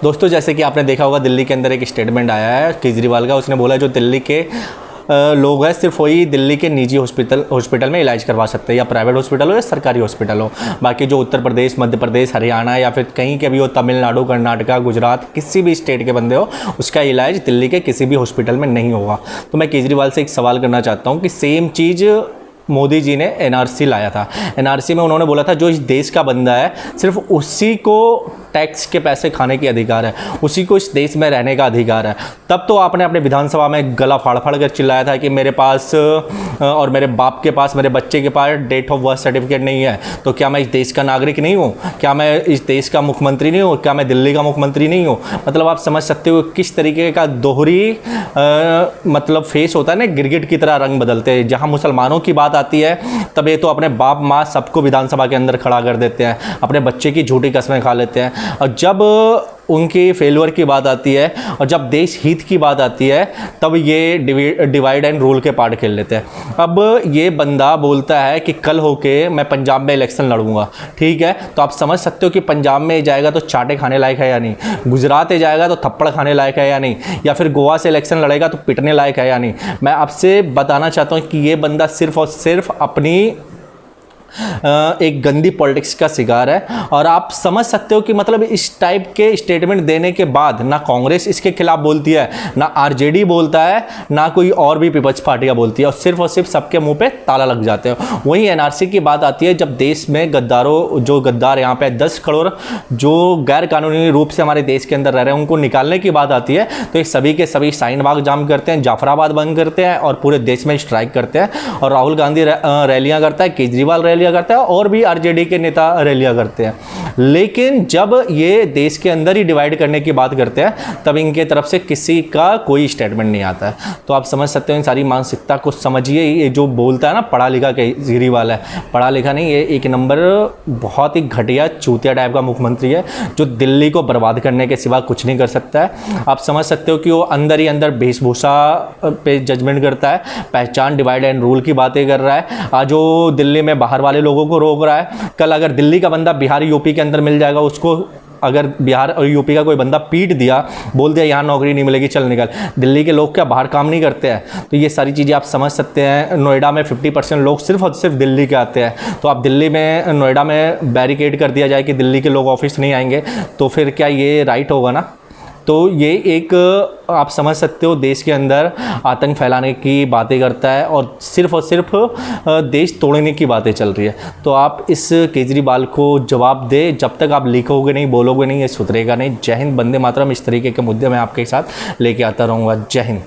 दोस्तों जैसे कि आपने देखा होगा, दिल्ली के अंदर एक स्टेटमेंट आया है केजरीवाल का। उसने बोला जो दिल्ली के लोग हैं सिर्फ वही दिल्ली के निजी हॉस्पिटल में इलाज करवा सकते हैं, या प्राइवेट हॉस्पिटल हो या सरकारी हॉस्पिटल हो। बाकी जो उत्तर प्रदेश, मध्य प्रदेश, हरियाणा या फिर कहीं के भी हो, तमिलनाडु, कर्नाटका, गुजरात, किसी भी स्टेट के बंदे हो, उसका इलाज दिल्ली के किसी भी हॉस्पिटल में नहीं होगा। तो मैं केजरीवाल से एक सवाल करना चाहता हूँ कि सेम चीज़ मोदी जी ने एनआरसी लाया था। एनआरसी में उन्होंने बोला था जो इस देश का बंदा है सिर्फ उसी को टैक्स के पैसे खाने के अधिकार है, उसी को इस देश में रहने का अधिकार है। तब तो आपने अपने विधानसभा में गला फाड़ फाड़ कर चिल्लाया था कि मेरे पास और मेरे बाप के पास, मेरे बच्चे के पास डेट ऑफ बर्थ सर्टिफिकेट नहीं है, तो क्या मैं इस देश का नागरिक नहीं हूँ? क्या मैं इस देश का मुख्यमंत्री नहीं हूँ? क्या मैं दिल्ली का मुख्यमंत्री नहीं हूँ? मतलब आप समझ सकते हो किस तरीके का दोहरी मतलब फेस होता है ना, गिरगिट की तरह रंग बदलते हैं। जहाँ मुसलमानों की बात आती है तब ये तो अपने बाप माँ सबको विधानसभा के अंदर खड़ा कर देते हैं, अपने बच्चे की झूठी कस्में खा लेते हैं। और जब उनकी फेलियर की बात आती है और जब देश हित की बात आती है तब ये डिवाइड एंड रूल के पार्ट खेल लेते हैं। अब ये बंदा बोलता है कि कल होके मैं पंजाब में इलेक्शन लड़ूंगा, ठीक है, तो आप समझ सकते हो कि पंजाब में जाएगा तो चाटे खाने लायक है या नहीं, गुजरात जाएगा तो थप्पड़ खाने लायक है या नहीं, या फिर गोवा से इलेक्शन लड़ेगा तो पिटने लायक है या नहीं। मैं आपसे बताना चाहता हूँ कि ये बंदा सिर्फ और सिर्फ अपनी एक गंदी पॉलिटिक्स का शिकार है। और आप समझ सकते हो कि मतलब इस टाइप के स्टेटमेंट देने के बाद ना कांग्रेस इसके खिलाफ बोलती है, ना आरजेडी बोलता है, ना कोई और भी विपक्ष पार्टियां बोलती है, और सिर्फ सबके मुंह पे ताला लग जाते हैं। वहीं एनआरसी की बात आती है, जब देश में गद्दारों, जो गद्दार यहाँ पे 10 करोड़ जो गैर कानूनी रूप से हमारे देश के अंदर रह रहे हैं, उनको निकालने की बात आती है, तो ये सभी के सभी शाहीन बाग जाम करते हैं, जाफराबाद बंद करते हैं और पूरे देश में स्ट्राइक करते हैं। और राहुल गांधी रैलियां करता है, केजरीवाल रैलियां करता है, और भी आरजेडी के नेता रैलियां करते हैं। लेकिन जब ये देश के अंदर ही डिवाइड करने की बात करते हैं तब इनके तरफ से किसी का कोई स्टेटमेंट नहीं आता है। तो आप समझ सकते हो इन सारी मानसिकता को समझिए। ये जो बोलता है ना पढ़ा लिखा केजरीवाल है, पढ़ा लिखा नहीं, ये एक नंबर बहुत ही घटिया चूतिया टाइप का मुख्यमंत्री है जो दिल्ली को बर्बाद करने के सिवा कुछ नहीं कर सकता है। आप समझ सकते हो कि वो अंदर ही अंदर वेशभूषा पे जजमेंट करता है, पहचान, डिवाइड एंड रूल की बातें कर रहा है। आज वो दिल्ली में बाहर वाले लोगों को रोक रहा है। कल अगर दिल्ली का बंदा बिहार यूपी के अंदर मिल जाएगा, उसको अगर बिहार और यूपी का कोई बंदा पीट दिया, बोल दिया यहाँ नौकरी नहीं मिलेगी, चल निकल, दिल्ली के लोग क्या बाहर काम नहीं करते हैं? तो ये सारी चीज़ें आप समझ सकते हैं। नोएडा में 50% लोग सिर्फ और सिर्फ दिल्ली के आते हैं, तो आप दिल्ली में, नोएडा में बैरिकेड कर दिया जाए कि दिल्ली के लोग ऑफिस नहीं आएंगे, तो फिर क्या ये राइट होगा ना? तो ये एक आप समझ सकते हो देश के अंदर आतंक फैलाने की बातें करता है और सिर्फ देश तोड़ने की बातें चल रही है। तो आप इस केजरीवाल को जवाब दे, जब तक आप लिखोगे नहीं, बोलोगे नहीं, ये सुधरेगा नहीं। जय हिंद, वंदे मातरम। इस तरीके के मुद्दे मैं आपके साथ लेके आता रहूँगा। जय हिंद।